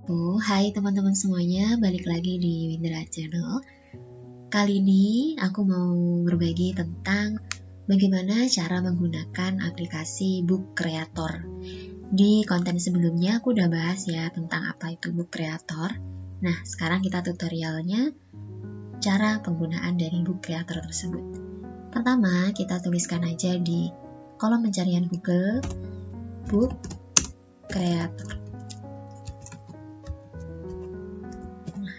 Hai teman-teman semuanya, balik lagi di Windra Channel. Kali ini aku mau berbagi tentang bagaimana cara menggunakan aplikasi Book Creator. Di konten sebelumnya aku udah bahas ya tentang apa itu Book Creator. Nah, sekarang kita tutorialnya cara penggunaan dari Book Creator tersebut. Pertama, kita tuliskan aja di kolom pencarian Google Book Creator.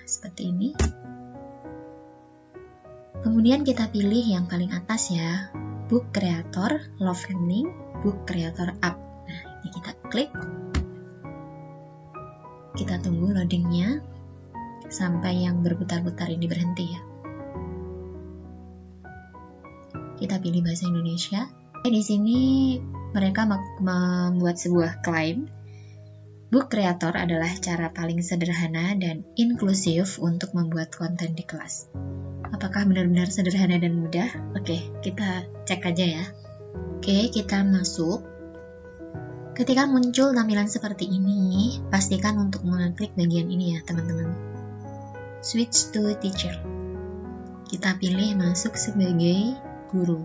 Seperti ini. Kemudian kita pilih yang paling atas ya, Book Creator, Love Learning, Book Creator App. Nah, ini kita klik. Kita tunggu loadingnya sampai yang berputar-putar ini berhenti ya. Kita pilih bahasa Indonesia. Di sini mereka membuat sebuah klaim. Book Creator adalah cara paling sederhana dan inklusif untuk membuat konten di kelas. Apakah benar-benar sederhana dan mudah? Oke, kita cek aja ya. Oke, kita masuk. Ketika muncul tampilan seperti ini, pastikan untuk mengklik bagian ini ya teman-teman. Switch to teacher. Kita pilih masuk sebagai guru.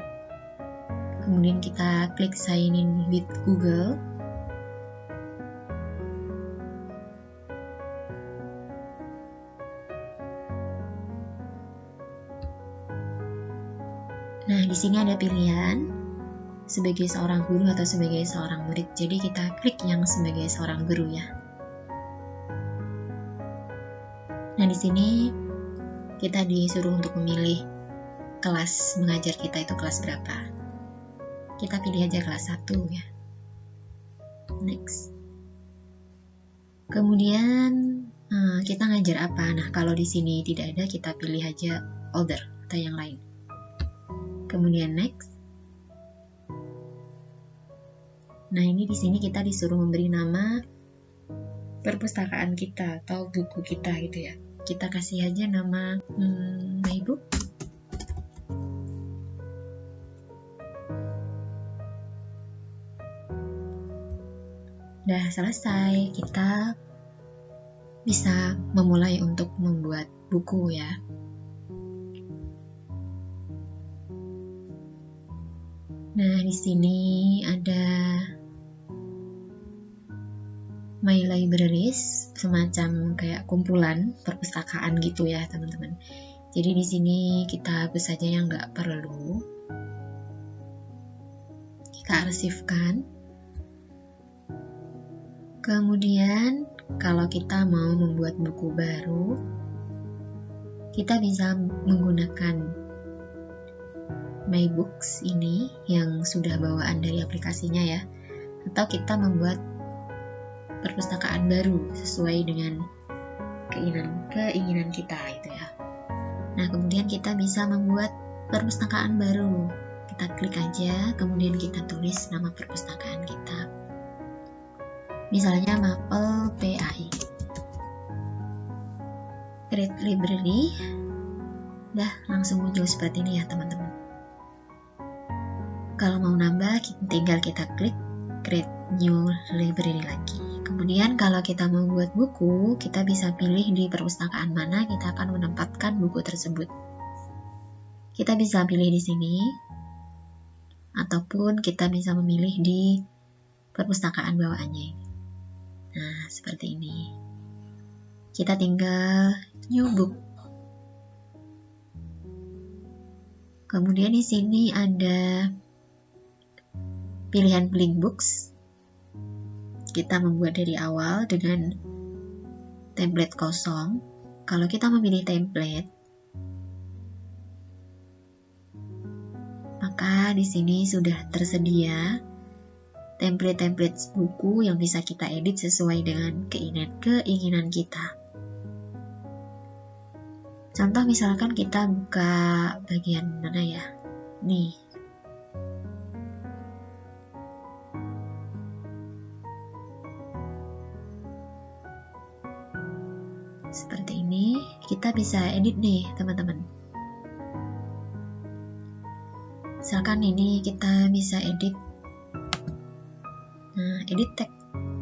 Kemudian kita klik sign in with Google. Nah, di sini ada pilihan sebagai seorang guru atau sebagai seorang murid. Jadi kita klik yang sebagai seorang guru ya. Nah, di sini kita disuruh untuk memilih kelas mengajar kita itu kelas berapa. Kita pilih aja kelas 1 ya. Next. Kemudian kita ngajar apa? Nah, kalau di sini tidak ada, kita pilih aja older atau yang lain. Kemudian next. Nah, ini di sini kita disuruh memberi nama perpustakaan kita atau buku kita gitu ya. Kita kasih aja nama my book. Udah selesai, kita bisa memulai untuk membuat buku ya. Nah, di sini ada My Libraries, semacam kayak kumpulan perpustakaan gitu ya, teman-teman. Jadi di sini kita hapus saja yang nggak perlu. Kita arsipkan. Kemudian, kalau kita mau membuat buku baru, kita bisa menggunakan My Books ini yang sudah bawaan dari aplikasinya ya, atau kita membuat perpustakaan baru sesuai dengan keinginan kita itu ya. Nah, kemudian kita bisa membuat perpustakaan baru. Kita klik aja, kemudian kita tulis nama perpustakaan kita. Misalnya Maple PAI. Create Library. Dah langsung muncul seperti ini ya, teman-teman. Kalau mau nambah, tinggal kita klik Create New Library lagi. Kemudian kalau kita mau buat buku, kita bisa pilih di perpustakaan mana kita akan menempatkan buku tersebut. Kita bisa pilih di sini, ataupun kita bisa memilih di perpustakaan bawaannya. Nah, seperti ini. Kita tinggal New Book. Kemudian di sini ada pilihan Blank Books. Kita membuat dari awal dengan template kosong. Kalau kita memilih template, maka di sini sudah tersedia template-template buku yang bisa kita edit sesuai dengan keinginan kita. Contoh misalkan kita buka bagian mana ya? Nih. Seperti ini, kita bisa edit nih teman-teman. Misalkan ini kita bisa edit. Nah, edit tag.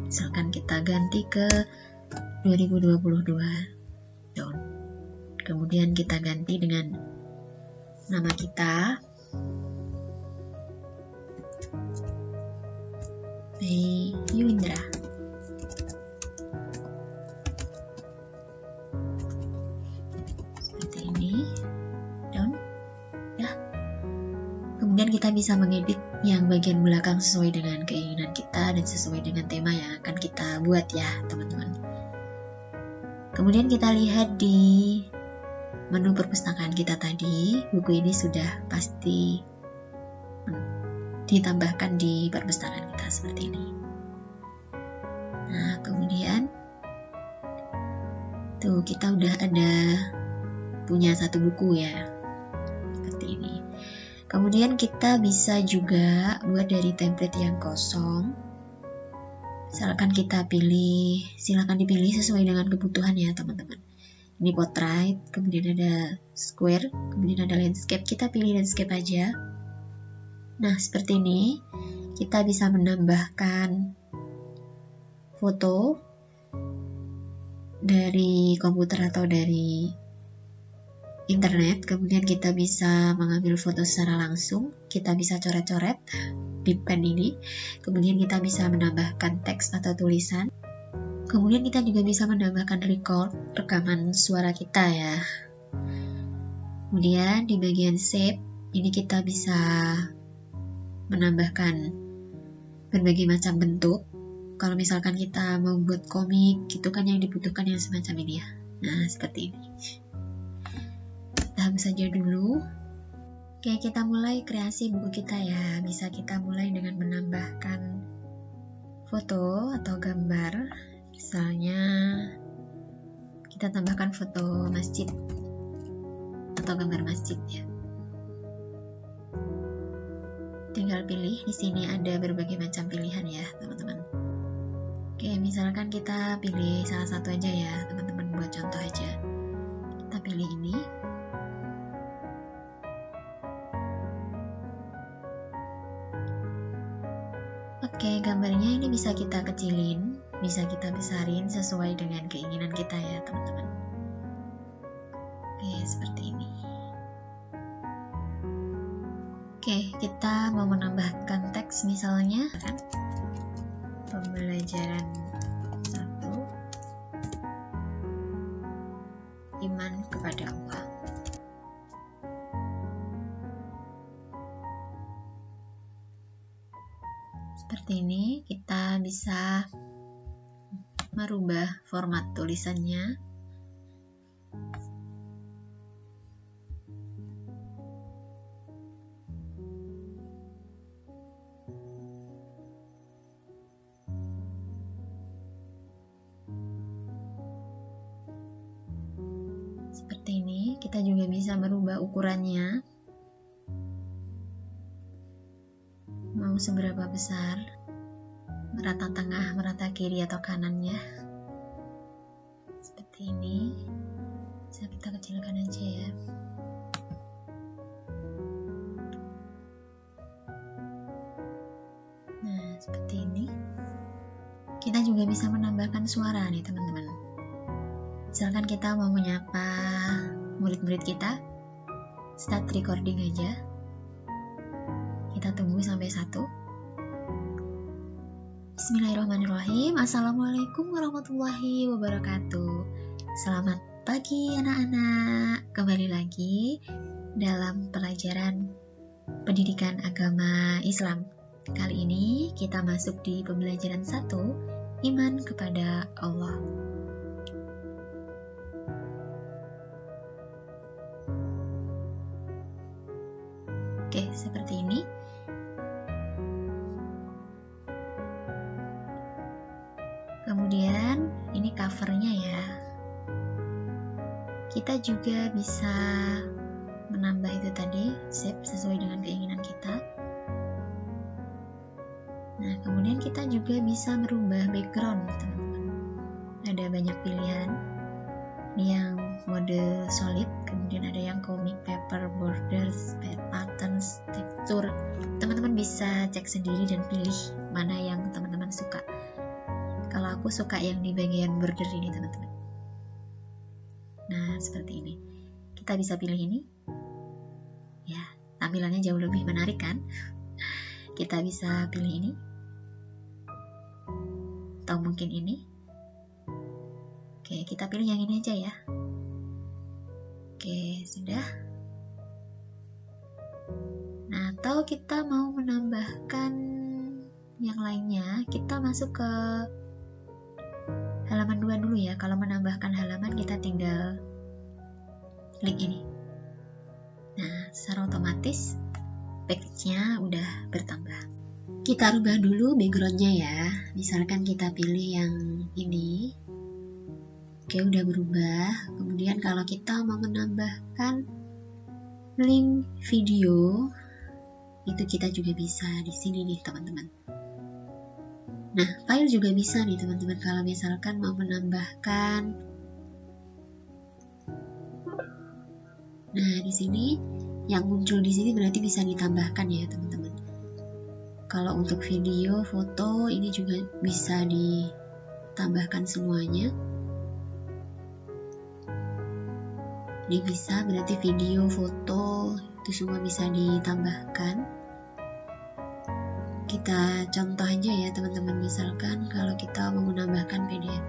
Misalkan kita ganti ke 2022 Dawn. Kemudian kita ganti dengan nama kita, Mei Yuindra. Seperti ini, Dawn. Ya. Kemudian kita bisa mengedit yang bagian belakang sesuai dengan keinginan kita dan sesuai dengan tema yang akan kita buat ya, teman-teman. Kemudian kita lihat di menu perpustakaan kita tadi, buku ini sudah pasti ditambahkan di perpustakaan kita seperti ini. Nah, kemudian tuh kita udah ada punya satu buku ya, seperti ini. Kemudian kita bisa juga buat dari template yang kosong. Silakan dipilih sesuai dengan kebutuhan ya, teman-teman. Ini portrait, kemudian ada square, kemudian ada landscape. Kita pilih landscape aja. Nah, seperti ini. Kita bisa menambahkan foto dari komputer atau dari internet. Kemudian kita bisa mengambil foto secara langsung. Kita bisa coret-coret di pen ini. Kemudian kita bisa menambahkan teks atau tulisan. Kemudian kita juga bisa menambahkan rekaman suara kita ya. Kemudian di bagian shape, ini kita bisa menambahkan berbagai macam bentuk. Kalau misalkan kita mau buat komik, gitu kan yang dibutuhkan yang semacam ini ya. Nah, seperti ini. Kita hapus saja dulu. Oke, kita mulai kreasi buku kita ya. Bisa kita mulai dengan menambahkan foto atau gambar. Misalnya kita tambahkan foto masjid atau gambar masjid ya. Tinggal pilih, di sini ada berbagai macam pilihan ya, teman-teman. Oke, misalkan kita pilih salah satu aja ya, teman-teman, buat contoh aja. Kita pilih ini. Oke, gambarnya ini bisa kita kecilin, bisa kita besarin sesuai dengan keinginan kita ya, teman-teman. Oke, seperti ini. Oke, kita mau menambahkan teks misalnya kan, pembelajaran 1, iman kepada Allah. Seperti ini, kita bisa merubah format tulisannya. Seperti ini, kita juga bisa merubah ukurannya. Mau seberapa besar, merata tengah, merata kiri atau kanannya. Seperti ini. Bisa kita kecilkan aja ya. Nah, seperti ini. Kita juga bisa menambahkan suara nih, teman-teman. Misalkan kita mau menyapa murid-murid kita, start recording aja. Kita tunggu sampai 1. Bismillahirrahmanirrahim. Assalamualaikum warahmatullahi wabarakatuh. Selamat pagi anak-anak. Kembali lagi dalam pelajaran pendidikan agama Islam. Kali ini kita masuk di pembelajaran 1, iman kepada Allah. Oke, seperti ini. Kemudian ini covernya ya. Kita juga bisa menambah itu tadi, shape sesuai dengan keinginan kita. Nah, kemudian kita juga bisa merubah background, teman-teman. Ada banyak pilihan. Ini yang mode solid, kemudian ada yang comic, paper, borders, patterns, tekstur. Teman-teman bisa cek sendiri dan pilih mana yang teman-teman suka. Kalau aku suka yang di bagian border ini teman-teman. Nah, seperti ini. Kita bisa pilih ini. Ya, tampilannya jauh lebih menarik kan? Kita bisa pilih ini. Atau mungkin ini. Oke, kita pilih yang ini aja ya. Oke, sudah. Nah, atau kita mau menambahkan yang lainnya, kita masuk ke halaman 2 dulu ya. Kalau menambahkan halaman, kita tinggal klik ini. Nah, secara otomatis package-nya udah bertambah. Kita rubah dulu background-nya ya. Misalkan kita pilih yang ini. Oke, udah berubah. Kemudian kalau kita mau menambahkan link video, itu kita juga bisa di sini nih teman-teman. Nah, file juga bisa nih teman-teman kalau misalkan mau menambahkan. Nah, di sini yang muncul di sini berarti bisa ditambahkan ya teman-teman. Kalau untuk video, foto ini juga bisa ditambahkan semuanya. Ini bisa berarti video, foto itu semua bisa ditambahkan. Kita contoh aja ya teman-teman, misalkan kalau kita mau menambahkan PDF.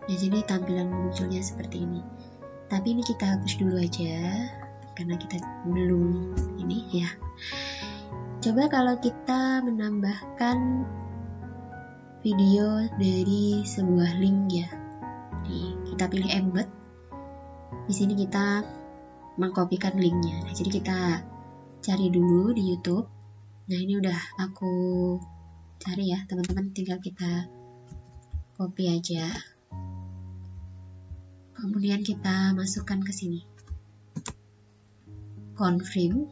Nah, jadi tampilan munculnya seperti ini. Tapi ini kita hapus dulu aja karena kita belum ini ya. Coba kalau kita menambahkan video dari sebuah link ya. Kita pilih embed. Di sini kita mengkopikan linknya. Nah, jadi kita cari dulu di YouTube. Nah, ini udah aku cari ya, teman-teman. Tinggal kita copy aja. Kemudian kita masukkan ke sini. Confirm.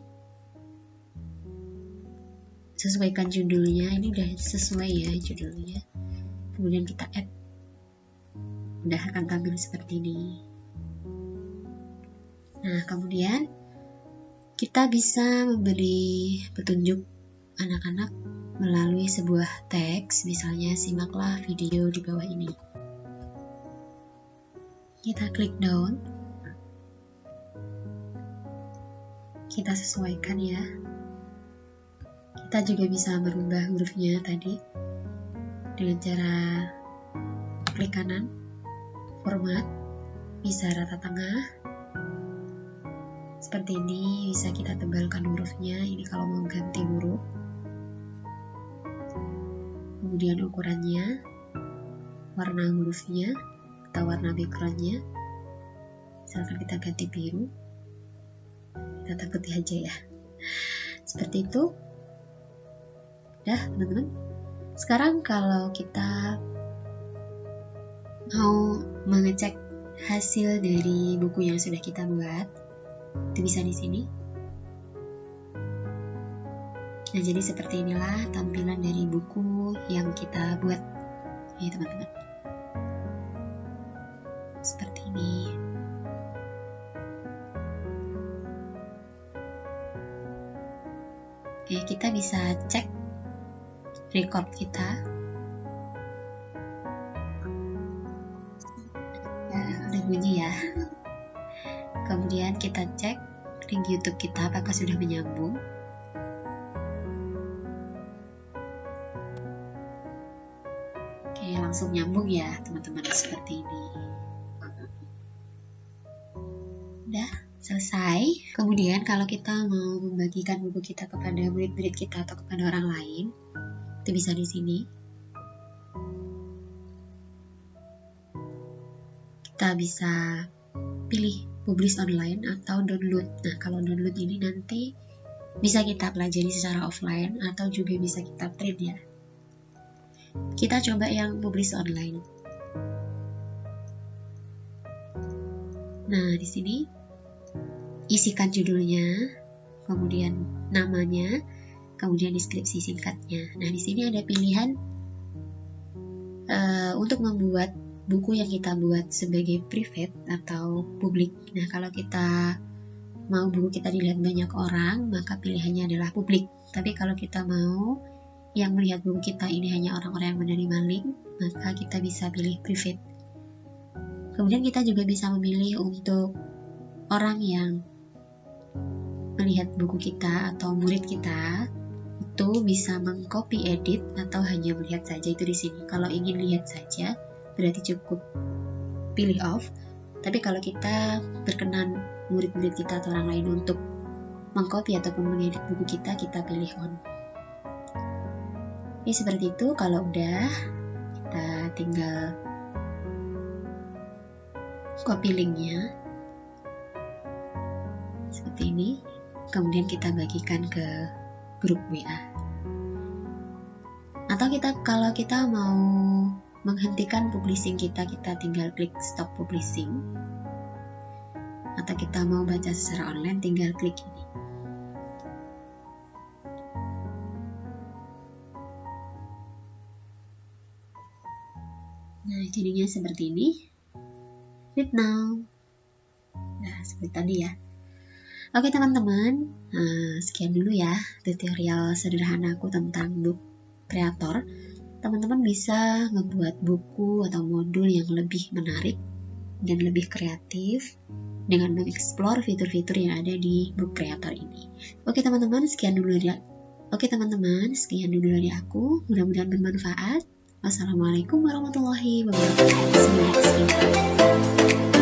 Sesuaikan judulnya. Ini udah sesuai ya judulnya. Kemudian kita add. Udah akan tampil seperti ini. Nah, kemudian kita bisa memberi petunjuk anak-anak melalui sebuah teks, misalnya simaklah video di bawah ini. Kita klik down. Kita sesuaikan ya. Kita juga bisa merubah hurufnya tadi dengan cara klik kanan. Format, bisa rata tengah seperti ini, bisa kita tebalkan hurufnya. Ini kalau mau ganti huruf. Kemudian ukurannya, warna hurufnya atau warna backgroundnya, misalkan kita ganti biru, kita putih aja ya, seperti itu. Udah teman-teman. Sekarang kalau kita mau mengecek hasil dari buku yang sudah kita buat, itu bisa di sini. Nah, jadi seperti inilah tampilan dari buku yang kita buat ya teman-teman. Seperti ini. Oke, kita bisa cek record kita. Bunyi ya. Kemudian kita cek link YouTube kita apakah sudah menyambung. Oke, langsung nyambung ya teman-teman, seperti ini. Udah selesai. Kemudian kalau kita mau membagikan buku kita kepada murid-murid kita atau kepada orang lain, itu bisa di sini. Kita bisa pilih publish online atau download. Nah, kalau download ini nanti bisa kita pelajari secara offline atau juga bisa kita print ya. Kita coba yang publish online. Nah, di sini isikan judulnya, kemudian namanya, kemudian deskripsi singkatnya. Nah, di sini ada pilihan untuk membuat buku yang kita buat sebagai private atau publik. Nah, kalau kita mau buku kita dilihat banyak orang, maka pilihannya adalah publik. Tapi kalau kita mau yang melihat buku kita ini hanya orang-orang yang menerima link, maka kita bisa pilih private. Kemudian kita juga bisa memilih untuk orang yang melihat buku kita atau murid kita itu bisa mengcopy edit atau hanya melihat saja. Itu di sini. Kalau ingin lihat saja berarti cukup pilih off. Tapi kalau kita berkenan murid-murid kita atau orang lain untuk mengcopy ataupun mengedit buku kita pilih on. Ini seperti itu. Kalau udah, kita tinggal copy linknya seperti ini. Kemudian kita bagikan ke grup WA. Atau kalau kita mau menghentikan publishing kita tinggal klik stop publishing. Atau kita mau baca secara online, tinggal klik ini. Nah, jadinya seperti ini. Read now. Nah, seperti tadi ya. Oke teman-teman, sekian dulu ya tutorial sederhana aku tentang book creator. Teman-teman bisa ngebuat buku atau modul yang lebih menarik dan lebih kreatif dengan mengeksplor fitur-fitur yang ada di book creator ini. Oke teman-teman, sekian dulu dari aku. Mudah-mudahan bermanfaat. Wassalamualaikum warahmatullahi wabarakatuh. See you next time.